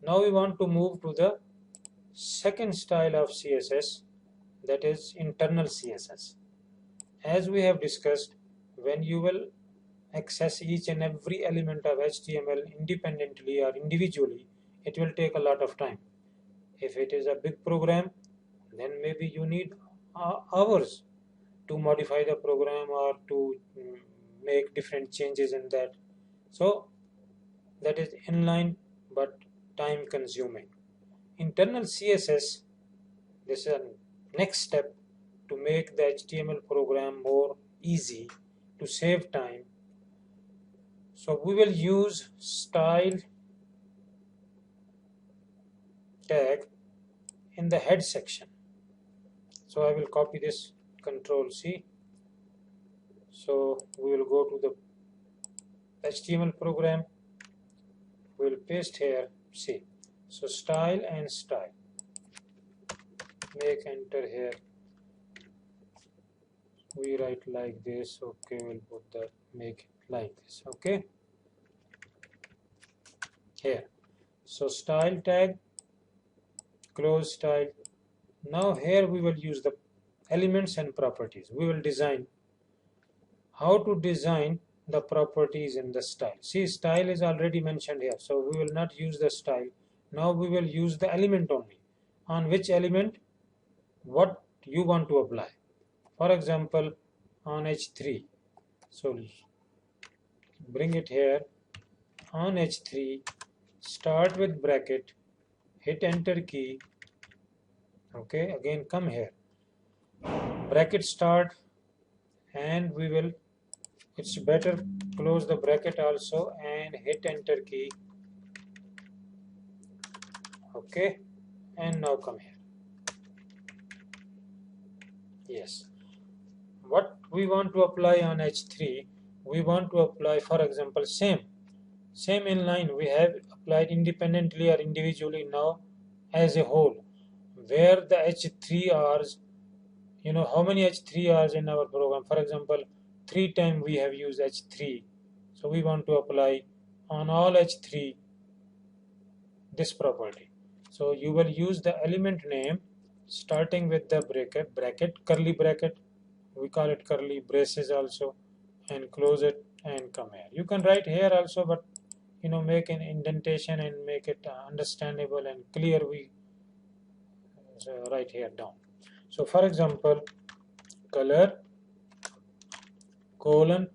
Now we want to move to the second style of CSS, that is internal CSS. As we have discussed, when you will access each and every element of HTML independently or individually, it will take a lot of time. If it is a big program, then maybe you need hours to modify the program or to make different changes in that. So that is inline but time consuming. Internal CSS, this is a next step to make the HTML program more easy, to save time. So we will use style tag in the head section. So I will copy this, Control C. So we will go to the HTML program, we will paste here C. So style and style, make enter here, we write like this. Okay, we'll put the make like this. Okay, here. So style tag, close style. Now here we will use the elements and properties. We will design how to design the properties in the style. See, style is already mentioned here, so we will not use the style. Now we will use the element only. On which element, what you want to apply. For example, on H3. So bring it here. On H3, start with bracket, hit enter key. Okay, again come here. Bracket start, and we will, it's better close the bracket also and hit enter key. Okay, and now come here. Yes, what we want to apply on H3, we want to apply, for example, same inline we have applied independently or individually, now as a whole, where the H3Rs, you know how many H3Rs in our program. For example, 3 times we have used H3, so we want to apply on all H3 this property. So you will use the element name starting with the bracket, curly bracket, we call it curly braces also, and close it and come here. You can write here also, but you know, make an indentation and make it understandable and clear. We write here down. So for example, color colon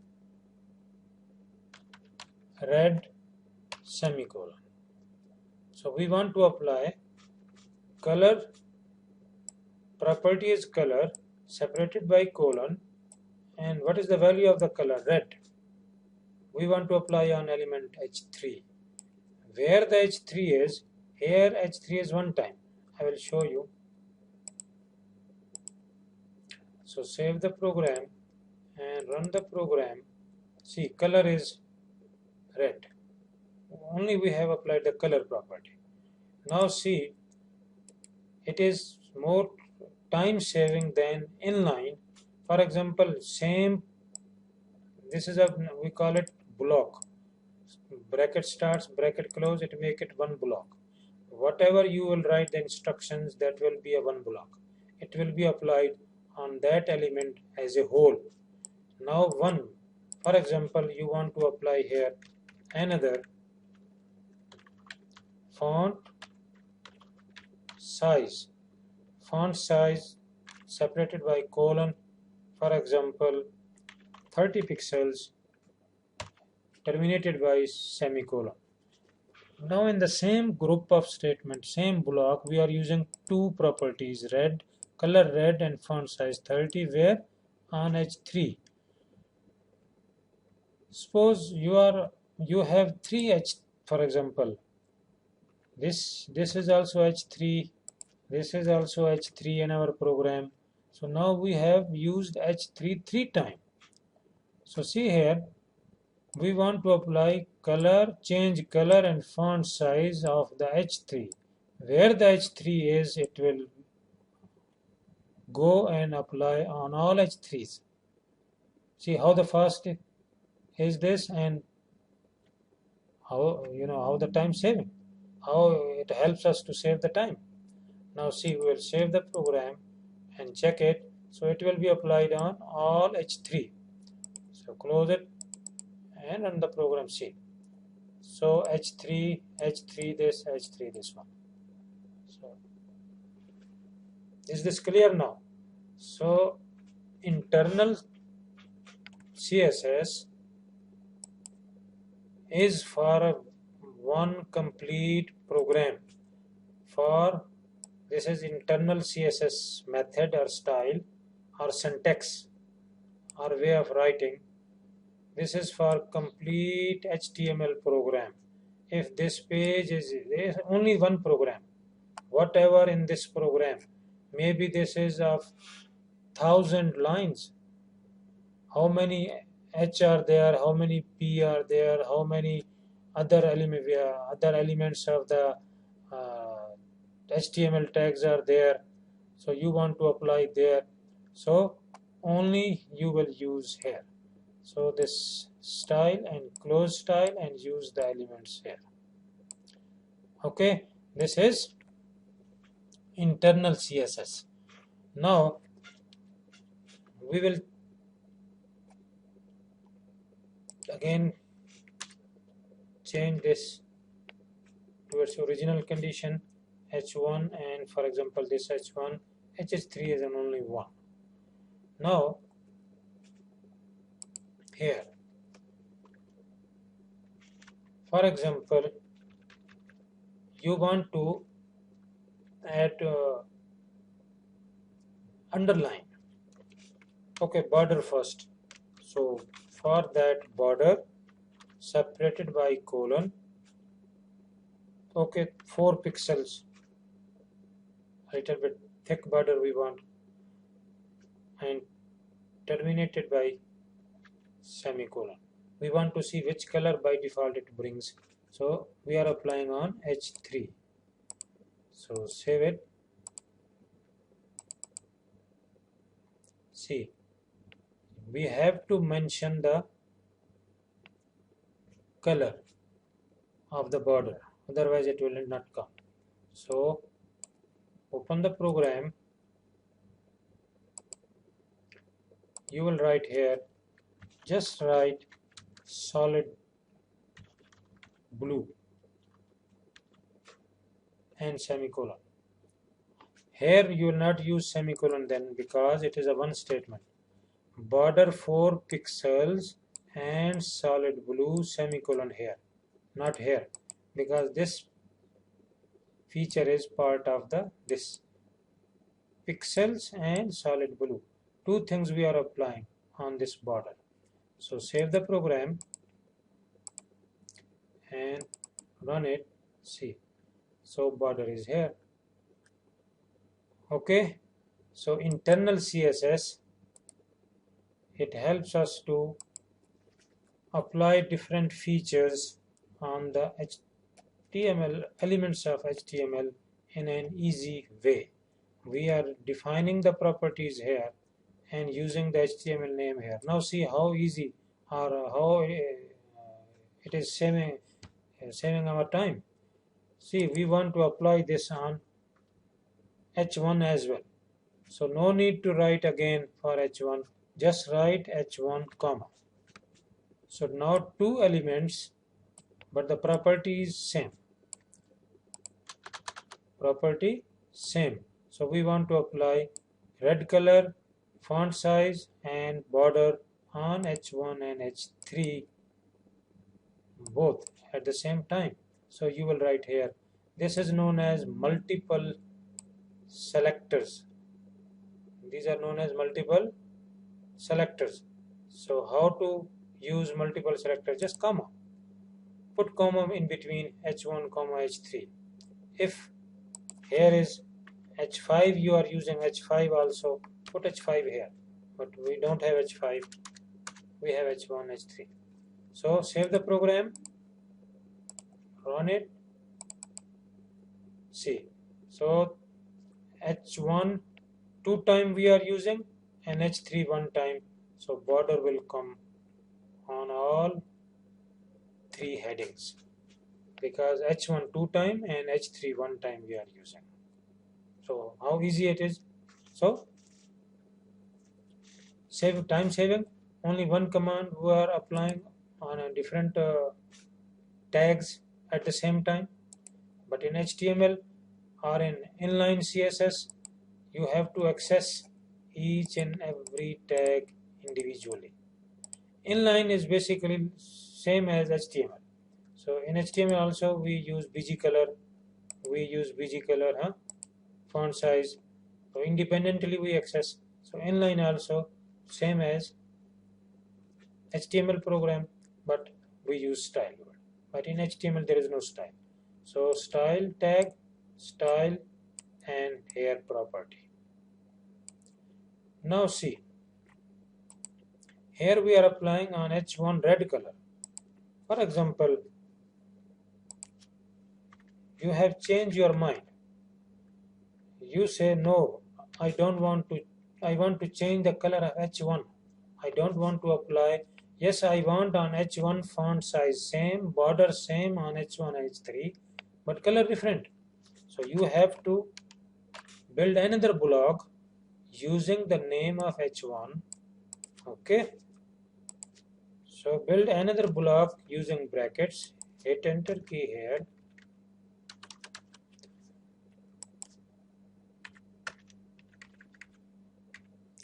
red semicolon. So we want to apply color, property is color separated by colon, and what is the value of the color? Red. We want to apply on element H3. Where the H3 is, here H3 is 1 time. I will show you. So save the program and run the program. See, color is red. Only we have applied the color property. Now see, it is more time saving than inline. For example, same, this is a, we call it block. Bracket starts, bracket close, it make it one block. Whatever you will write the instructions, that will be a one block. It will be applied on that element as a whole. Now one, for example, you want to apply here another font size separated by colon, for example 30 pixels terminated by semicolon. Now in the same group of statement, same block, we are using two properties, red, color red and font size 30, where on H3. Suppose you have 3 H, for example, this is also H3, this is also H3 in our program. So now we have used H3 3 times. So see here, we want to apply color, change color and font size of the H3. Where the H3 is, it will go and apply on all H3s. See how the fast is this, and how, you know, how the time saving. how it helps us to save the time. Now see, we will save the program and check it. So it will be applied on all H3. So close it and run the program. See, so H3, H3 this, H3 this one. So is this clear now? So internal CSS is for one complete program. For this is internal CSS method or style or syntax or way of writing. This is for complete HTML program. If this page is there is only one program, whatever in this program, maybe this is of 1,000 lines. How many H are there? How many P are there? How many other elements of the HTML tags are there? So you want to apply there. So only you will use here. So this style and close style and use the elements here. Okay, this is internal CSS. Now we will again change this to its original condition H1, and for example this H1, H3 is an only one. Now here, for example, you want to add underline. Okay, border first. So for that, border separated by colon. Okay, 4 pixels. A little bit thick border we want, and terminated by semicolon. We want to see which color by default it brings. So we are applying on H3. So save it. See, we have to mention the color of the border, otherwise it will not come. So open the program. You will write here, just write solid blue and semicolon. Here you will not use semicolon then, because it is a one statement. Border 4 pixels and solid blue semicolon here, not here, because this feature is part of this pixels and solid blue. Two things we are applying on this border. So save the program and run it. See, so border is here. Okay, so internal CSS, it helps us to apply different features on the HTML elements of HTML in an easy way. We are defining the properties here and using the HTML name here. Now see how easy or how it is saving our time. See, we want to apply this on H1 as well. So no need to write again for H1, just write H1 comma. So now two elements, but the property is same. Property same. So we want to apply red color, font size and border on H1 and H3 both at the same time. So you will write here, this is known as multiple selectors. These are known as multiple selectors. So how to use multiple selectors? Just comma. Put comma in between H1 comma H3. If here is H5, you are using H5 also, put H5 here. But we don't have H5, we have H1, H3. So save the program, run it. See, so H1 2 time we are using and H3 1 time. So border will come on all 3 headings. because H1 2 time and H3 1 time we are using. So how easy it is. So save time saving, only one command we are applying on a different tags at the same time. But in HTML or in inline CSS, you have to access each and every tag individually. Inline is basically same as HTML. So in HTML also we use BG color, font size. So independently we access. So inline also same as HTML program, but we use style. But in HTML there is no style. So style tag, style, and here property. Now see, here we are applying on H1 red color. For example, you have changed your mind. You say no, I want to change the color of H1. I don't want to apply. Yes, I want on H1 font size same, border same on H1 H3, but color different. So you have to build another block using the name of H1. Okay. So build another block using brackets. Hit enter key here.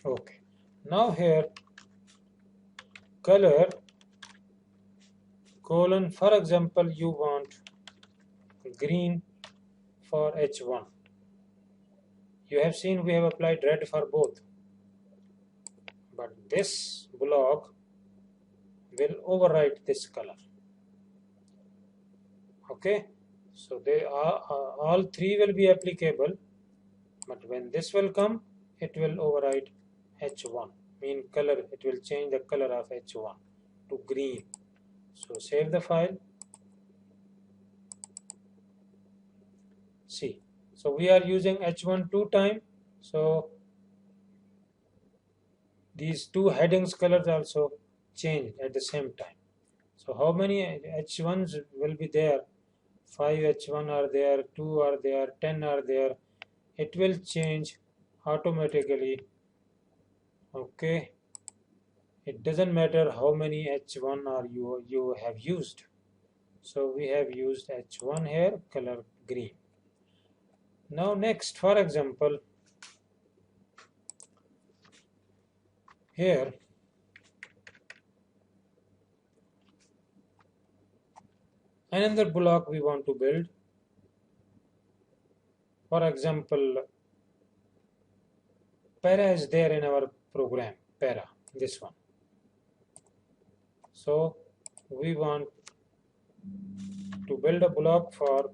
Okay. Now here color colon, for example, you want green for H1. You have seen we have applied red for both, but this block will overwrite this color. Okay, so they are all three will be applicable, but when this will come, it will overwrite H1, mean color, it will change the color of H1 to green. So save the file. See, so we are using H1 2 time, so these two headings colors also change at the same time. So how many H1s will be there? 5 H1 are there, 2 are there, 10 are there. It will change automatically. Okay, it doesn't matter how many H1 are you have used. So we have used H1 here, color green. Now next, for example, here another block we want to build. For example, para is there in our program, para, this one. So we want to build a block for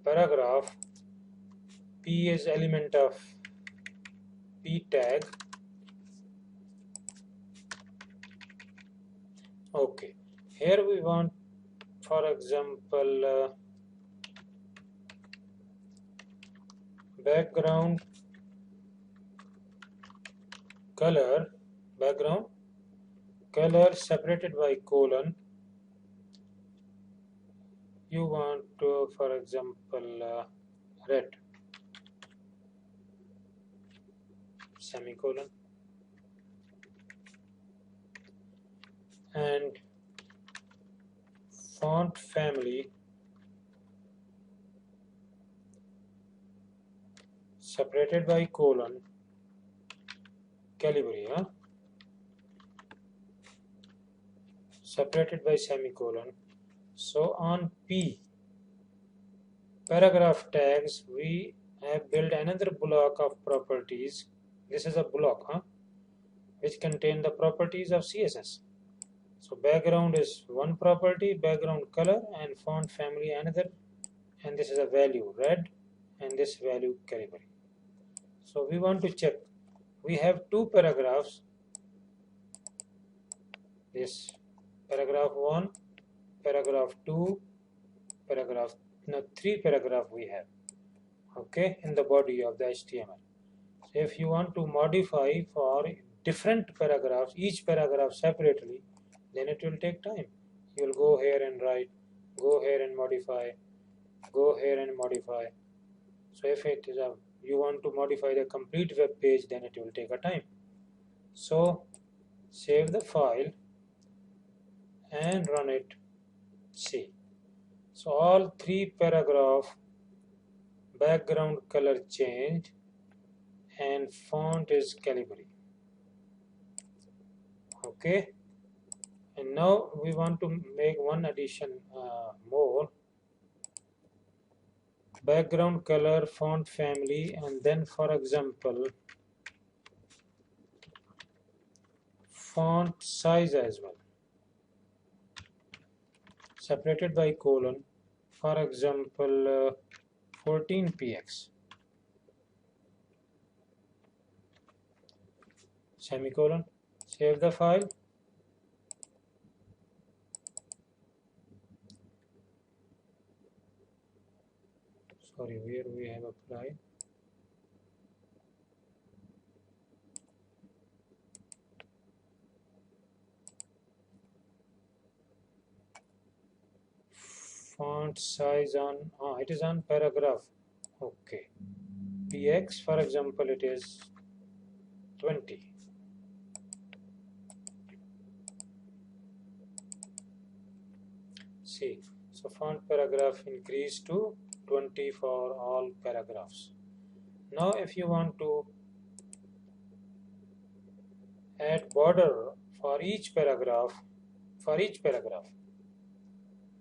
paragraph. P is element of P tag. Okay, here we want, for example, background color, background color separated by colon. You want to, for example, red, semicolon, and font family separated by colon, Calibri, separated by semicolon. So on P paragraph tags we have built another block of properties. This is a block which contain the properties of CSS. So background is one property, background color, and font family another, and this is a value red, and this value Calibri. So we want to check. We have two paragraphs. This paragraph 1, paragraph 2, paragraph, no, 3 paragraph we have. Okay, in the body of the HTML. So if you want to modify for different paragraphs, each paragraph separately, then it will take time. you'll go here and write, go here and modify, go here and modify. So if it is you want to modify the complete web page, then it will take a time. So save the file and run it. See, so all 3 paragraph background color changed and font is Calibri. Okay, and now we want to make one addition more. Background color, font family, and then for example font size as well, separated by colon, for example 14px, semicolon. Save the file. Sorry, where we have applied. Font size on, it is on paragraph. Okay, px, for example, it is 20. See, so font paragraph increased to 20 for all paragraphs. Now if you want to add border for each paragraph,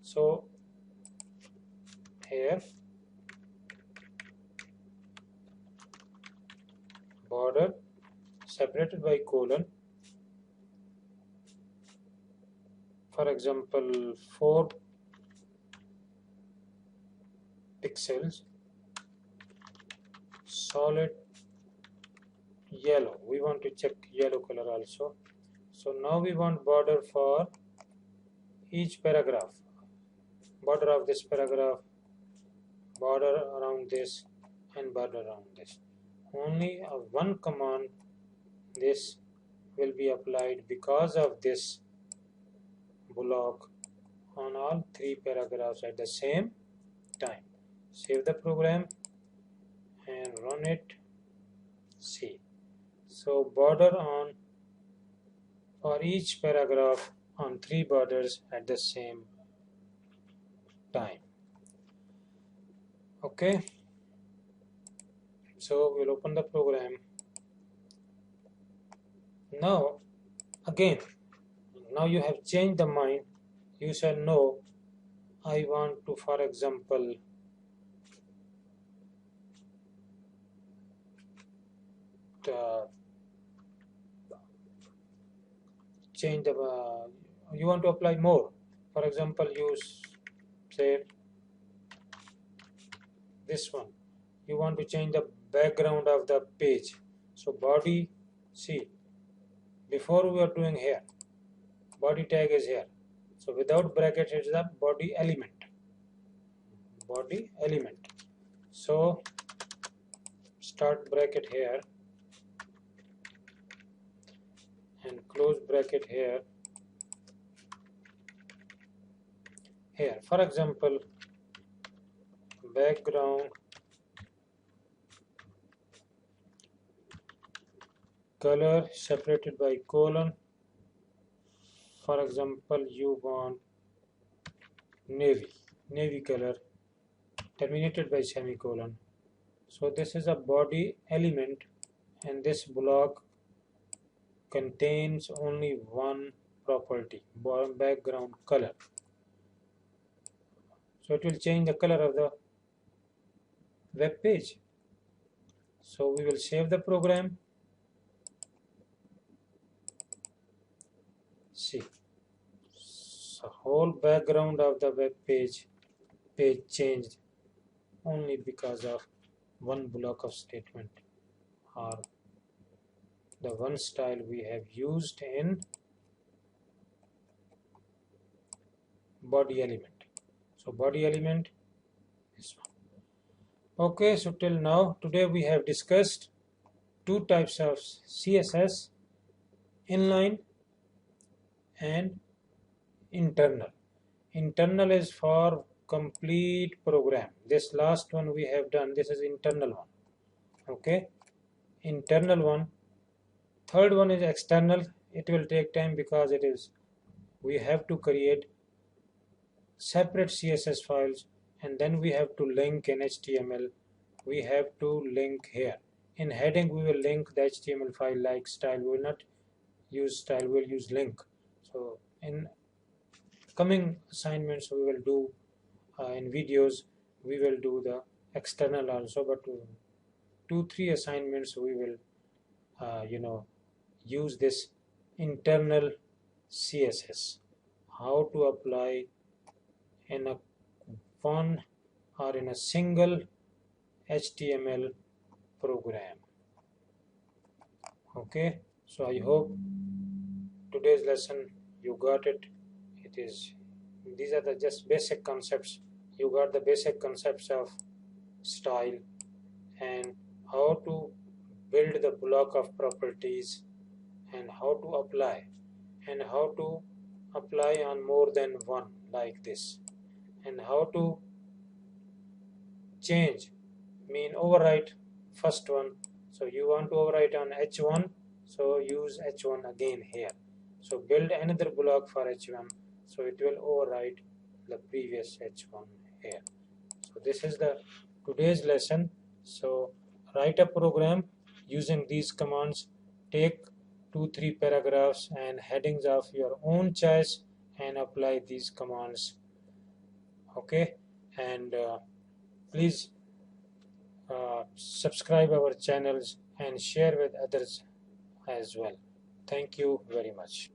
so here border separated by colon, for example 4 pixels, solid yellow. We want to check yellow color also. So now we want border for each paragraph, border of this paragraph, border around this, and border around this. Only one command this will be applied because of this block on all 3 paragraphs at the same time. Save the program and run it. See, so border on for each paragraph on 3 borders at the same time. Okay, so we'll open the program. Now again, now you have changed the mind. You said no, I want to, for example, change the you want to apply more. For example, you say this one, you want to change the background of the page. So body, see, before we are doing here, body tag is here, so without bracket it is a body element. So start bracket here and close bracket here. For example, background color separated by colon. For example, you want navy color terminated by semicolon. So this is a body element, and this block contains only one property, background color. So it will change the color of the web page. So we will save the program. See, so whole background of the web page changed only because of one block of statement or the one style we have used in body element. So body element is one. Okay, so till now today we have discussed 2 types of CSS, inline and internal. Internal is for complete program. This last one we have done, this is internal one. Okay, internal one. Third one is external. It will take time because we have to create separate CSS files, and then we have to link in HTML. We have to link here. In heading we will link the HTML file like style. We will not use style, we will use link. So in coming assignments we will do in videos we will do the external also, but 2-3 assignments we will use this internal CSS, how to apply in a one or in a single HTML program. Okay, so I hope today's lesson you got it. These are the just basic concepts. You got the basic concepts of style and how to build the block of properties and how to apply on more than one like this, and how to change, overwrite first one. So you want to overwrite on H1, so use H1 again here. So build another block for H1, so it will overwrite the previous H1 here. So this is the today's lesson. So write a program using these commands. Take 2-3 paragraphs and headings of your own choice and apply these commands. Okay, and please subscribe our channels and share with others as well. Thank you very much.